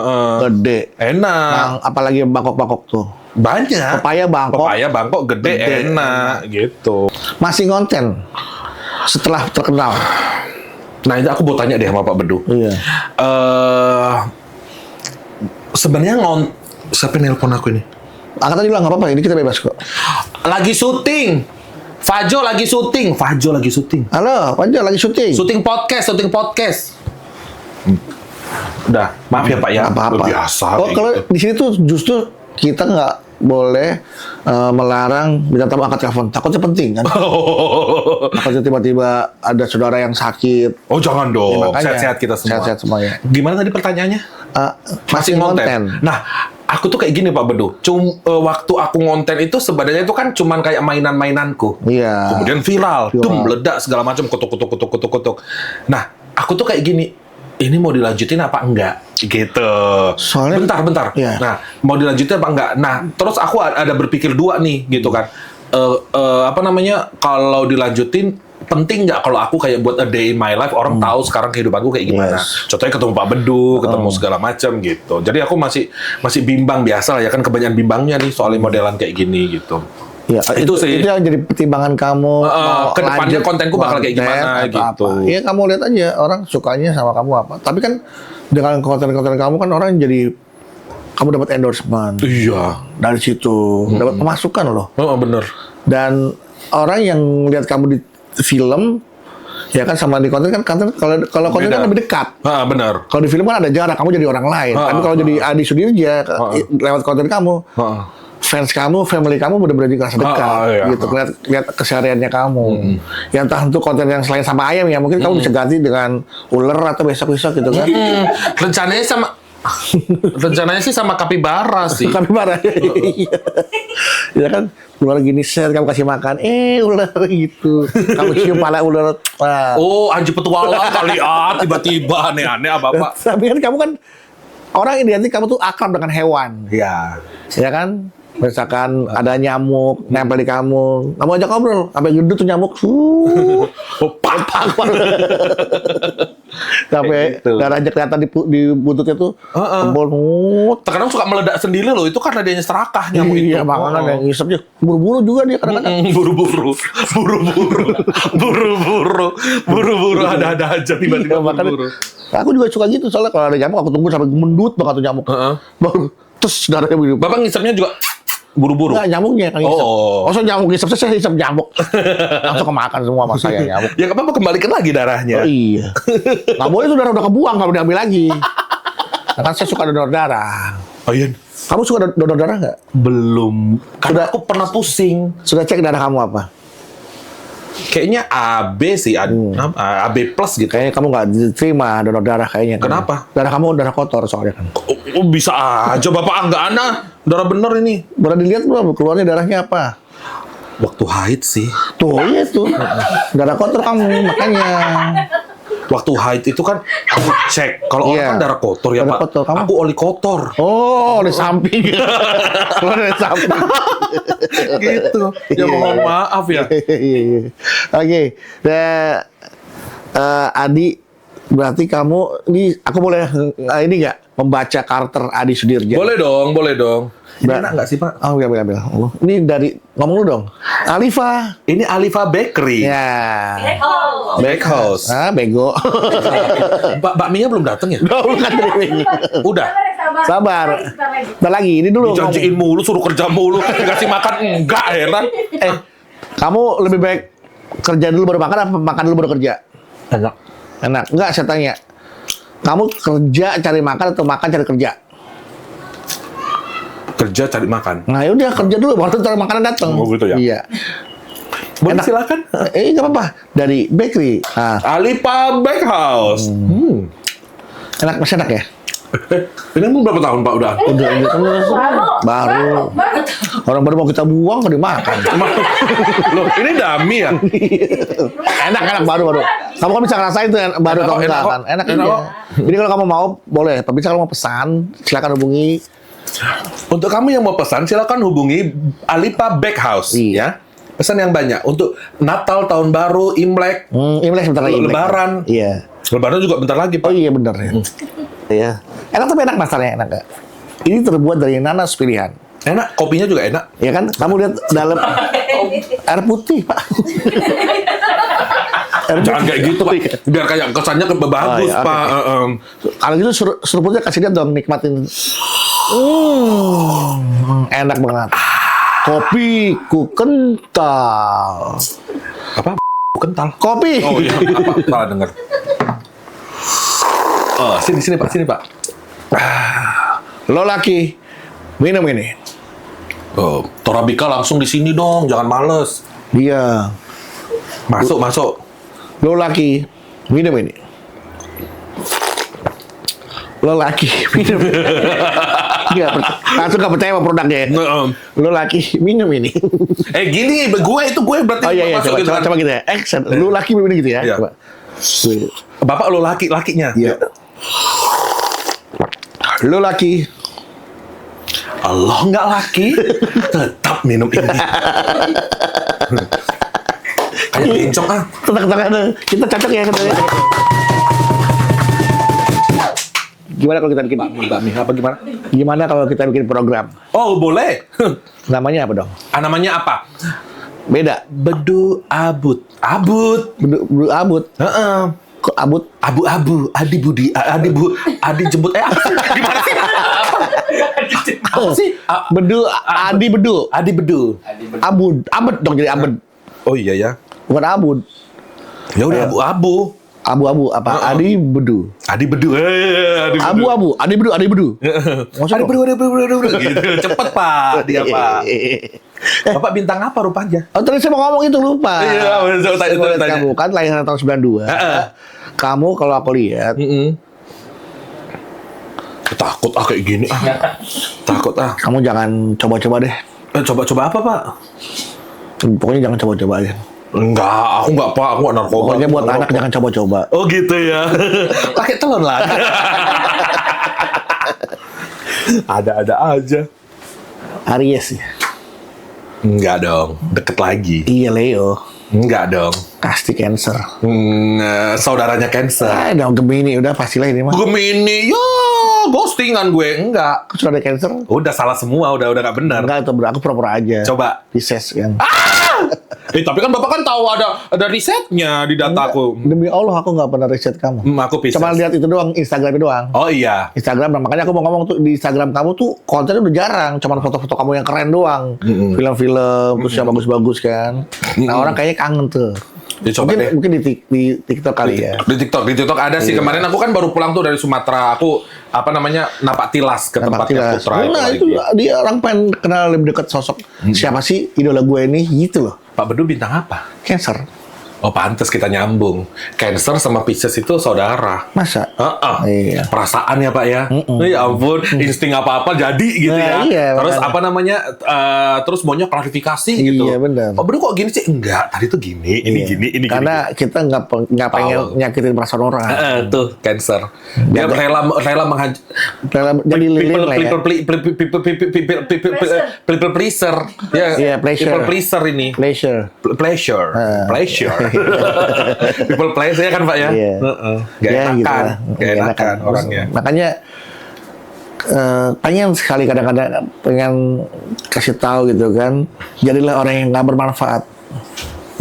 gede. Enak. Apalagi Bangkok-Bangkok tuh. Banyak. Pepaya Bangkok. Pepaya Bangkok gede, enak gitu. Masih konten setelah terkenal. Nah, itu aku mau tanya deh sama Pak Bedu. Iya. Sebenarnya siapa yang nelpon aku ini? Angkat aja lah, nggak apa-apa. Ini kita bebas kok. Lagi syuting. Fajo lagi syuting. Halo, Panjo lagi syuting. Syuting podcast. Udah, maaf ya Pak ya. Nggak apa-apa. Biasa. Oh, kayak kalau gitu. di sini tuh justru kita nggak boleh melarang bintang tamu angkat telepon. Takutnya penting kan. Takutnya tiba-tiba ada saudara yang sakit. Oh jangan dong. Ya, makanya. Sehat-sehat kita semua. Sehat-sehat semuanya. Gimana tadi pertanyaannya? Masih konten. Nah, aku tuh kayak gini Pak Bedu. Waktu aku ngonten itu sebenarnya itu kan cuman kayak mainan-mainanku. Iya. Kemudian viral, Viral. meledak segala macam, kutuk. Nah, aku tuh kayak gini. Ini mau dilanjutin apa enggak? Gitu. Soalnya- bentar. Iya. Nah, mau dilanjutin apa enggak? Nah, terus aku ada berpikir dua nih, gitu kan. Apa namanya? Kalau dilanjutin penting nggak kalau aku kayak buat a day in my life orang tahu sekarang kehidupanku kayak gimana. Yes. Contohnya ketemu Pak Bedu, ketemu segala macam gitu. Jadi aku masih bimbang biasa lah ya kan, kebanyakan bimbangnya nih soal modelan kayak gini gitu. Ya, Itu sih. Itu yang jadi pertimbangan kamu. mau ke depannya lanjut kontenku bakal kayak konten gimana atau gitu. apa. Iya, kamu lihat aja orang sukanya sama kamu apa. Tapi kan dengan konten-konten kamu kan orang jadi kamu dapat endorsement Iya. dari situ, dapat pemasukan loh. Oh, bener. Dan orang yang lihat kamu di film ya kan sama di konten kan kalau konten Beda. kan lebih dekat. Bener. Kalau di film kan ada jarak, kamu jadi orang lain. Tapi kalau jadi Adi Sudirja lewat konten kamu, fans kamu, family kamu benar-benar jadi rasa dekat, iya. gitu. Lihat kesehariannya kamu. Yang entah itu konten yang selain sama ayam ya, mungkin kamu bisa ganti dengan ular atau besok-besok gitu kan. Rencananya sih sama kapibara sih. Kami marah. Iya. Ya kan, ular gini set kamu kasih makan, ular gitu. Kamu cium pala ular. Wah. Oh, anjing petualang kali tiba-tiba aneh-aneh apa-apa. Tapi kan kamu kan orang identik kamu tuh akrab dengan hewan. Iya. Ya kan? Misalkan ada nyamuk nempel di kamu ajak ngobrol sampai gendut tuh nyamuk. Sampai gitu. darahnya kelihatan di buntutnya tuh tebal nut. Terkadang suka meledak sendiri loh, itu karena dia serakah nyamuk itu. Iya, makanan yang ngisepnya buru-buru juga dia kadang-kadang. Buru-buru ada aja tiba-tiba Iya, makanya buru-buru. aku juga suka gitu soalnya kalau ada nyamuk aku tunggu sampai mendut banget tuh nyamuk. Baru terus darahnya begini. Bapak ngisepnya juga buru-buru. Enggak, nyamuknya yang ngisep. Oh. Masa nyamuk ngisep, saya ngisep nyamuk. Langsung kemakan semua sama saya nyamuk. Ya nggak apa-apa, kembalikan lagi darahnya. Oh iya. Nggak boleh tuh darah udah kebuang, nggak boleh diambil lagi. Nah, kan saya suka donor darah. Oh iya. Kamu suka donor darah nggak? Belum. Karena aku pernah pusing. Sudah cek darah kamu apa? Kayaknya AB sih, AB plus gitu. Kayaknya kamu nggak diterima donor darah kayaknya. Kenapa? Darah kamu darah kotor soalnya kan. Oh, bisa aja Bapak, enggak ada. Darah bener ini. Pernah dilihat belum keluarnya darahnya apa? Waktu haid sih. Tuh, iya tuh. Darah kotor kamu, makanya. Waktu haid itu kan aku cek. Kalau orang Iya. kan darah kotor ya Darah Pak. kotor, kamu? Aku oli kotor. Oh, di samping. Keluar dari samping. Gitu. Ya mohon maaf ya. Iya. Oke. Adi, berarti kamu ini aku boleh ini nggak membaca karakter Adi Sudirja? Boleh dong. Ini enak nggak sih Pak? Oh, ambil. Ini dari ngomong lu dong. Alifa. Ini Alifa Bakery. Ya. Bakehouse. Bego. Bakminya belum datang ya? Bukan dari bego. Udah. Sabar. Ntar lagi, ini dulu. Dijanjiin mulu, suruh kerja mulu, dikasih makan enggak, heran. Kamu lebih baik kerja dulu baru makan apa makan dulu baru kerja? Enak. Enak. Enggak, saya tanya. Kamu kerja cari makan atau makan cari kerja? Kerja cari makan. Nah, yaudah kerja dulu baru cari makanan datang. Oh, gitu ya? Iya. Boleh Enak. silakan. Nggak apa-apa. Dari bakery. Alifa Bakehouse. Enak, masih enak ya? Ini umur berapa tahun Pak udah? Udah kan baru. Orang baru mau kita buang kan dimakan. Loh, ini dami ya? Enak baru. Kamu kan bisa ngerasain tuh baru Enak atau kok, enggak enak kok. kan? Enak Enak iya. kok. Jadi kalau kamu mau boleh, tapi kalau mau pesan silakan hubungi. Untuk kamu yang mau pesan, silakan hubungi Alipa Bakehouse. Iya. Ya. Pesan yang banyak untuk Natal, Tahun Baru, Imlek, Imlek sebentar lagi. Imlek. Lebaran. Iya. Lebaran juga bentar lagi Pak. Oh iya benar ya. Iya. Enak tapi enak nastarnya enak nggak? Ini terbuat dari nanas pilihan. Enak, kopinya juga enak. Ya kan? Kamu lihat dalam air putih, Pak. Jangan kayak gitu Pak. Biar kayak kesannya bagus Oh, iya, Pak. Kalau gitu seruputnya kasih dia dong nikmatin. Enak banget. Kopi ku kental. Apa? Kental. Kopi. Oh iya, apa? Salah dengar. Oh, sini Pak. Lo laki minum ini. Oh, Torabika langsung di sini dong, jangan males. Dia. Masuk. Lo laki minum ini. Lo laki minum. Langsung gak percaya sama produknya ya. Lo laki minum ini. Gini, gue berarti Oh iya masuk gitu kan. coba gitu ya. Action. Lo laki minum ini gitu ya. Iya. Coba. Bapak lo lakinya. Iya. Lo laki. Allah nggak laki, tetap minum ini. Kayak bencong ah. Tenang. Kita cocok ya katanya. Gimana kalau kita bikin Bakmi apa gimana? Gimana kalau kita bikin program? Oh boleh. Namanya apa dong? Namanya apa? Beda. Bedu abut. Bedu abut. Heeh. Kok abut? Abu-abu, Adi jemput apa sih? Gimana sih? Apa sih? Bedu, Adi bedu. Adi bedu. Abud dong jadi abed. Oh iya ya. Bukan abud. Ya udah abu-abu. Abu-abu apa? Adi bedu. Adi bedu. Adi bedu. Abu-abu, Adi bedu. Adi bedu. Gitu. Cepet Pak, dia Pak. Bapak bintang apa rupanya? Oh tadi saya mau ngomong itu lupa. Iya, tanya. Kamu kan lahiran tahun 92. Kamu kalau aku lihat, Takut kayak gini. Takut kamu jangan coba-coba deh. Coba-coba apa Pak? Pokoknya jangan coba-coba aja. Enggak, aku enggak Pak, aku enggak narkoba. Pokoknya buat anak jangan coba-coba. Oh gitu ya. Pakai telon lah. Ada-ada aja. Aries ya. Enggak dong, deket lagi. Iya Leo. Enggak dong. Pasti Cancer. Saudaranya Cancer. Ah, dong Gemini udah pastilah ini mah. Gemini, yo ghostingan gue enggak. Aku sudah ada Cancer. Udah salah semua, udah nggak benar. Enggak itu aku pura-pura aja. Coba. Pisces kan. Tapi kan Bapak kan tahu ada risetnya di dataku. Demi Allah aku nggak pernah riset kamu. Aku Pisces. Cuma lihat itu doang, Instagramnya doang. Oh iya. Instagram, nah, makanya aku mau ngomong tuh di Instagram kamu tuh kontennya udah jarang, cuma foto-foto kamu yang keren doang, film-film terus yang bagus-bagus kan. Nah orang kayaknya kangen tuh. Ya, coba deh. Mungkin di TikTok kali ya. Di TikTok ada sih. Kemarin aku kan baru pulang tuh dari Sumatera. Aku napak tilas ke Napak tempatnya tilas. Putra Nah itu dia orang pengen kenal lebih dekat sosok siapa sih idola gue ini gitu loh. Pak Bedu bintang apa? Cancer. Oh pantes kita nyambung. Cancer sama Pisces itu saudara. Masa? Iya. Perasaan ya Pak ya. Ya ampun, insting apa-apa jadi gitu ya. Iya, terus makanya. apa namanya? Terus maunya klarifikasi gitu. Iya, benar. Oh Bedu kok gini sih? Enggak, tadi tuh gini, ini Iya. gini, ini Karena kita nggak pengen nyakitin perasaan orang. tuh Cancer. Dia rela menghancur. Jadi lilin lah ya. People pleaser. Iya, pleasure. People pleaser ini. Pleasure. Pleasure. People pleaser ya kan Pak ya? Iya. Gak Ya, gitu enakan. lah. Gak enakan orangnya. Makanya pengen sekali kadang-kadang pengen kasih tahu gitu kan. Jadilah orang yang nggak bermanfaat.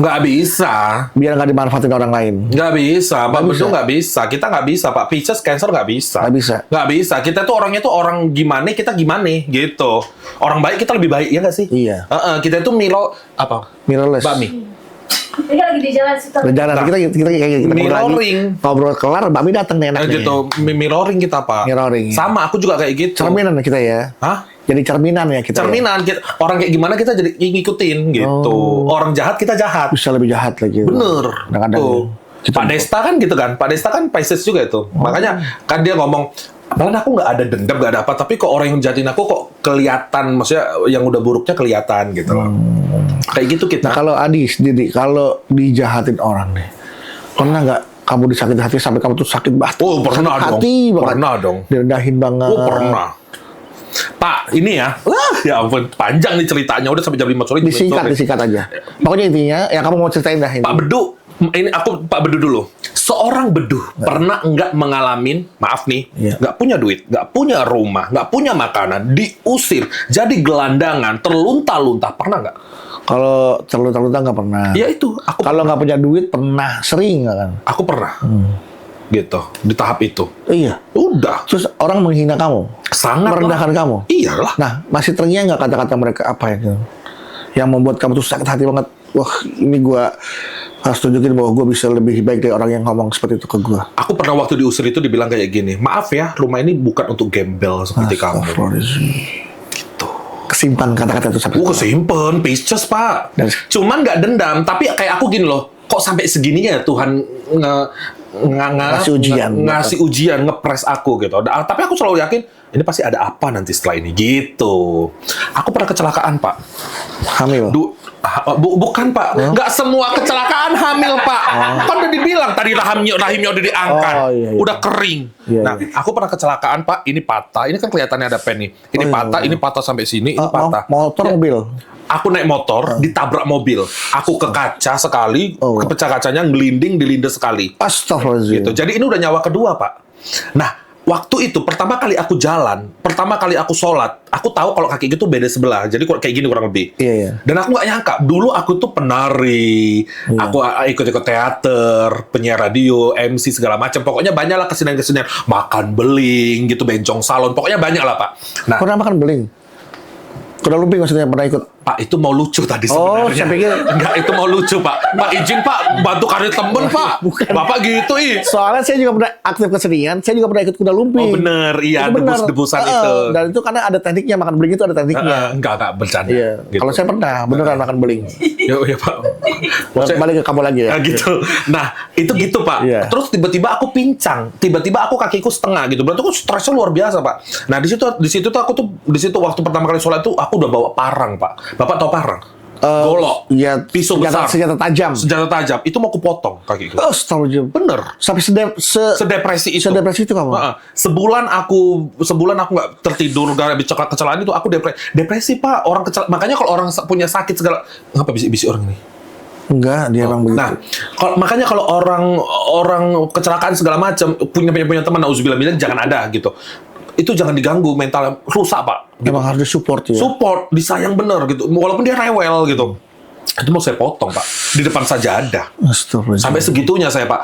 Nggak bisa. Biar nggak dimanfaatin orang lain. Nggak bisa. Pak Nggak Bedu bisa. nggak bisa. Kita nggak bisa Pak. Pisces, Cancer nggak bisa. Nggak bisa. Nggak bisa. Kita tuh orangnya tuh orang gimana, kita gimana gitu. Orang baik kita lebih baik, ya nggak sih? Iya. Kita tuh Mirrorless. Bakmi. Ini kan lagi di jalan situ. Berjalan kita Mirroring. ngobrol kelar, Bami datang nih enaknya. Gitu. Mirroring kita Pak. Mirroring. Sama, aku juga kayak gitu. Cerminan kita ya. Hah? Jadi cerminan ya kita. Cerminan. Orang kayak gimana kita jadi ngikutin gitu. Orang jahat kita jahat. Bisa lebih jahat lagi. Bener. Kadang-kadang. Tuh. Pak Desta kan gitu kan. Pak Desta kan Pisces juga itu. Makanya kan dia ngomong Apalagi aku nggak ada dendam, nggak ada apa, tapi kok orang yang jahatin aku kok kelihatan, maksudnya yang udah buruknya kelihatan gitu loh. Kayak gitu kita. Nah, kalau Adi sendiri, kalau dijahatin orang nih, pernah nggak kamu disakiti hati sampai kamu tuh sakit banget? Oh, pernah sakit dong. hati banget. Pernah dong. Direndahin banget. Oh, pernah. Pak, ini ya. Wah, ya ampun, panjang nih ceritanya. Udah sampai jam 5 sore. Disingkat aja. Pokoknya intinya, yang kamu mau ceritain dah ini. Pak Bedu, ini aku Pak Bedu dulu. Seorang Bedu pernah nggak mengalamin, maaf nih, Iya. nggak punya duit, nggak punya rumah, nggak punya makanan, diusir, jadi gelandangan, terlunta-lunta, pernah nggak? Kalau terlunta-lunta nggak pernah. Ya itu, aku Kalau nggak punya duit pernah, sering nggak kan? aku pernah, gitu, di tahap itu. Iya. Udah, Terus orang menghina kamu, sangat merendahkan kamu. Iyalah. Nah, masih terngiang nggak kata-kata mereka apa ya? Yang membuat kamu tuh sakit hati banget. Wah, ini gua harus tunjukin bahwa gua bisa lebih baik dari orang yang ngomong seperti itu ke gua. Aku pernah waktu diusir itu dibilang kayak gini, maaf ya, rumah ini bukan untuk gembel seperti kamu. Astagfirullahaladzim. Gitu. Kesimpan kata-kata itu sampai. Kesimpen, Pisces, Pak. Dan- Cuman nggak dendam, tapi kayak aku gini loh, kok sampai segininya ya Tuhan Ngasih ujian. ngasih ujian, ngepres aku gitu. Tapi aku selalu yakin, ini pasti ada apa nanti setelah ini, gitu. Aku pernah kecelakaan, Pak. Hamil. Bukan, Pak. Nggak semua kecelakaan hamil, Pak. Kan udah dibilang tadi rahimnya udah diangkat. Oh, iya, iya. Udah kering. Iya, Nah, aku pernah kecelakaan, Pak. Ini patah. Ini kan kelihatannya ada pen nih. Ini Oh, iya, patah, iya. ini patah sampai sini, ini patah. Motor, Ya, mobil. Aku naik motor, ditabrak mobil. Aku ke kaca sekali, Oh. kepecah kacanya, ngelinding, dilindes sekali. Astagfirullahaladzim. Gitu. Jadi ini udah nyawa kedua, Pak. Nah, waktu itu pertama kali aku jalan, pertama kali aku sholat, aku tahu kalau kaki gitu beda sebelah. Jadi kayak gini kurang lebih. Iya, iya. Dan aku nggak nyangka, dulu aku tuh penari, Iya. aku ikut-ikut teater, penyiar radio, MC segala macam. Pokoknya banyak lah kesenian-kesenian, makan beling gitu, bencong salon, pokoknya banyak lah, Pak. Nah, Pernah makan beling? Kuda lumping maksudnya pernah ikut? Pak, itu mau lucu tadi Oh, sebenarnya. saya pikir- Enggak, itu mau lucu, Pak. Pak, izin, Pak, bantu karir temen, Pak. Bukan. Bapak gitu, Soalnya saya juga pernah aktif kesenian, saya juga pernah ikut kuda lumping. Oh, bener. Iya, Itu benar. debus-debusan Heeh, itu. Dan itu karena ada tekniknya, makan beling itu ada tekniknya. Enggak, bercanda. Iya. Gitu. Kalau saya pernah, beneran makan beling. Ya, Pak. Maksudnya- Balik ke kamu lagi ya. Nah, gitu. Nah, itu gitu, Pak. Iya. Terus tiba-tiba aku pincang. Tiba-tiba aku kakiku setengah gitu. Berarti aku stresnya luar biasa, Pak. Nah, di situ tuh aku tuh waktu pertama kali sholat tuh aku udah bawa parang, Pak. Bapak tahu parang? Golok. Iya, Pisau besar. senjata tajam. Senjata tajam. Itu mau kupotong kakiku. Astagfirullahaladzim. Bener. Sampai Sedepresi itu. sedepresi itu kamu? Heeh. Sebulan aku nggak tertidur gara habis kecelakaan itu aku depresi, Pak. Makanya kalau orang punya sakit segala, ngapa bisik-bisik orang ini? Enggak, dia emang begitu. Nah, makanya kalau orang kecelakaan segala macam punya teman, nauzubillah jangan ada gitu. Itu jangan diganggu, mental rusak, Pak. Emang harus disupport ya. Support, disayang bener gitu. Walaupun dia rewel gitu. Itu mau saya potong, Pak. Di depan saja ada. Astagfirullahaladzim. Sampai segitunya saya, Pak.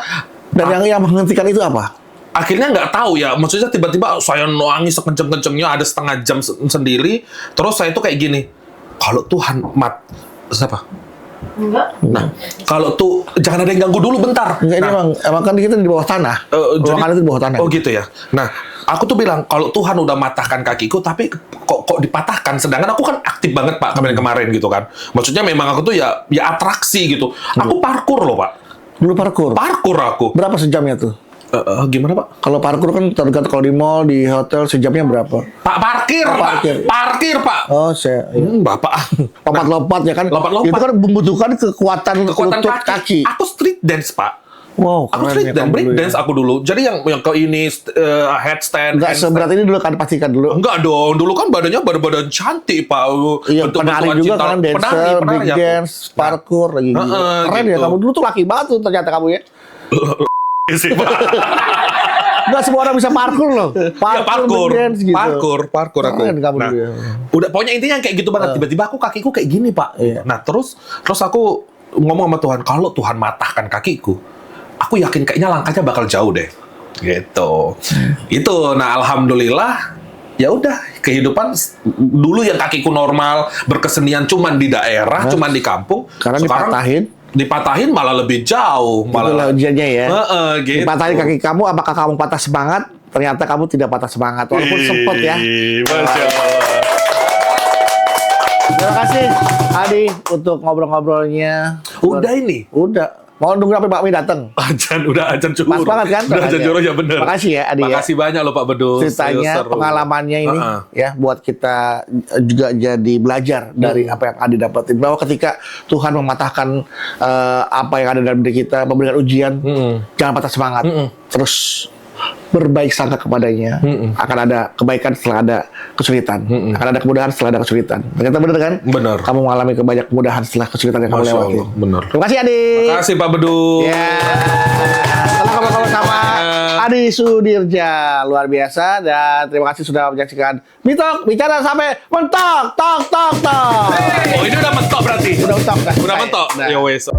Dan yang menghentikan itu apa? Akhirnya nggak tahu ya, maksudnya tiba-tiba saya nangis sekenceng-kencengnya, ada setengah jam sendiri, terus saya tuh kayak gini, kalau Tuhan siapa? Enggak. Nah, kalau tuh jangan ada yang ganggu dulu bentar. Enggak, ini Nah, emang kan kita di bawah tanah. Ruangan itu di bawah tanah. Oh gitu ya. Nah, aku tuh bilang kalau Tuhan udah matahkan kakiku, tapi kok dipatahkan. Sedangkan aku kan aktif banget, Pak, kemarin gitu kan. Maksudnya memang aku tuh ya atraksi gitu. Aku parkur loh, Pak. Dulu parkur. Parkur aku. Berapa sejamnya tuh? Gimana, Pak? Kalau parkur kan tergantung, kalau di mall, di hotel sejamnya berapa? Pak, parkir, Oh, Pak. parkir. Parkir, Pak. Oh, saya. Iya. Bapak. Lompat-lompat ya kan? Lompat-lompat. Itu kan membutuhkan kekuatan lutut kaki. Aku street dance, Pak. Wow, Aku keren street ya dance, kamu break dulu ya. dance aku dulu. Jadi yang ke ini headstand. Enggak handstand. seberat ini dulu kan, pastikan dulu. Enggak dong, dulu kan badannya badan cantik, Pak. Iya, penari Bentuk-bentukan juga cinta. kan, dancer, Penari big aku. dance, parkour lagi. Keren ya gitu. kamu dulu tuh laki banget tuh ternyata kamu ya. Sih, Pak. Enggak semua orang bisa parkour loh. Ya, parkour, big dance gitu. parkour aku. Keren kamu Nah, dulu ya. udah pokoknya intinya kayak gitu banget. Tiba-tiba aku kakiku kayak gini, Pak. Iya. Nah, terus aku ngomong sama Tuhan, kalau Tuhan matahkan kakiku, aku yakin kayaknya langkahnya bakal jauh deh. Gitu. Itu. Nah, alhamdulillah ya udah kehidupan dulu yang kakiku normal, berkesenian cuman di daerah, cuman di kampung. Karena Sekarang dipatahin malah lebih jauh, Itulah malah ujiannya ya. gitu. Dipatahin kaki kamu, apakah kamu patah semangat? Ternyata kamu tidak patah semangat, walaupun sempet ya. Masya Allah. Terima kasih Adi untuk ngobrol-ngobrolnya. Udah ini. Udah. Mau nunggu sampai Pak Mi datang. Udah ajan cuhur. Pas banget kan? Udah ajan cuhur, ya bener. Makasih ya Adi ya. Makasih banyak loh Pak Bedus. Ceritanya, Seru. pengalamannya ini ya buat kita juga jadi belajar dari apa yang Adi dapetin, bahwa ketika Tuhan mematahkan apa yang ada dalam diri kita, memberikan ujian, jangan patah semangat, terus berbaik sangka kepadanya. Akan ada kebaikan setelah ada kesulitan, akan ada kemudahan setelah ada kesulitan. Ternyata benar kan? Benar. Kamu mengalami banyak kemudahan setelah kesulitan yang kamu Masya lewati. Allah, benar. Terima kasih Adi. Terima kasih Pak Bedus. Ya. Setelah ngobrol sama Adi Sudirja, luar biasa, dan terima kasih sudah menyaksikan Bitok bicara sampai mentok, tok. Oh, ini udah mentok berarti. Udah mentok kan? Udah mentok. Nah. Ya wes.